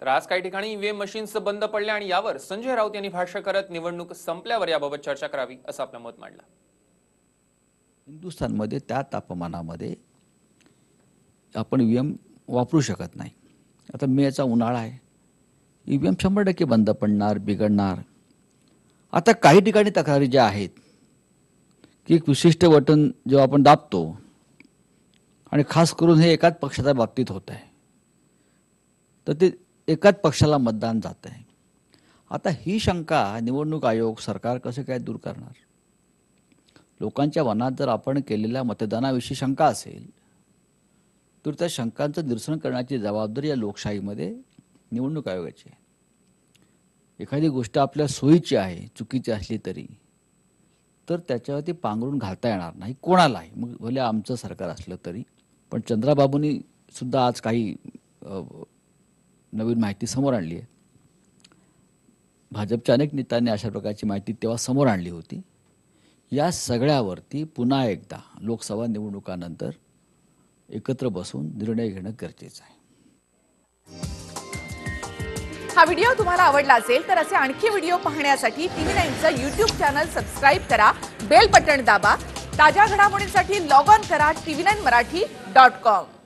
तर आज काही ठिकाणी ईव्हीएम मशीन्स बंद पडल्या आणि यावर संजय राऊत यांनी भाष्य करत निवडणूक संपल्यावर याबाबत चर्चा करावी असं आपलं मत मांडलं। हिंदुस्थानमध्ये त्या तापमानामध्ये आपण ईव्हीएम वापरू शकत नाही। आता मेचा उन्हाळा आहे, ईव्हीएम 100% बंद पडणार, बिघडणार। आता काही ठिकाणी तक्रारी ज्या आहेत की एक विशिष्ट बटन जेव्हा आपण दाबतो आणि खास करून हे एकाच पक्षाच्या बाबतीत होत आहे, तर ते एकाच पक्षाला मतदान जात आहे। आता ही शंका निवडणूक आयोग सरकार कसे काय दूर करणार? लोकांच्या मनात जर आपण केलेल्या मतदानाविषयी शंका असेल तर त्या शंकांचं निरसन करण्याची जबाबदारी या लोकशाहीमध्ये निवडणूक आयोगाची आहे। एखादी गोष्ट आपल्या सोयीची आहे, चुकीची असली तरी तर त्याच्यावरती पांघरून घालता येणार नाही कोणालाही, मग भले आमचं सरकार असलं तरी। पण चंद्राबाबूंनी सुद्धा आज काही नवीन माहिती समोर आणली आहे। भाजपच्या अनेक नेत्यांनी अशा प्रकारची माहिती तेव्हा समोर आणली होती। या सगळ्यावरती पुन्हा एकदा लोकसभा निवडणुकानंतर एकत्र बसून निर्णय घेणं गरजेचं आहे। हा व्हिडिओ तुम्हाला आवडला असेल तर असे आणखी व्हिडिओ पाहण्यासाठी TV9चं YouTube चॅनल सबस्क्राइब करा, बेल बटन दाबा। ताज्या घडामोडींसाठी लॉग ऑन करा tv9marathi.com।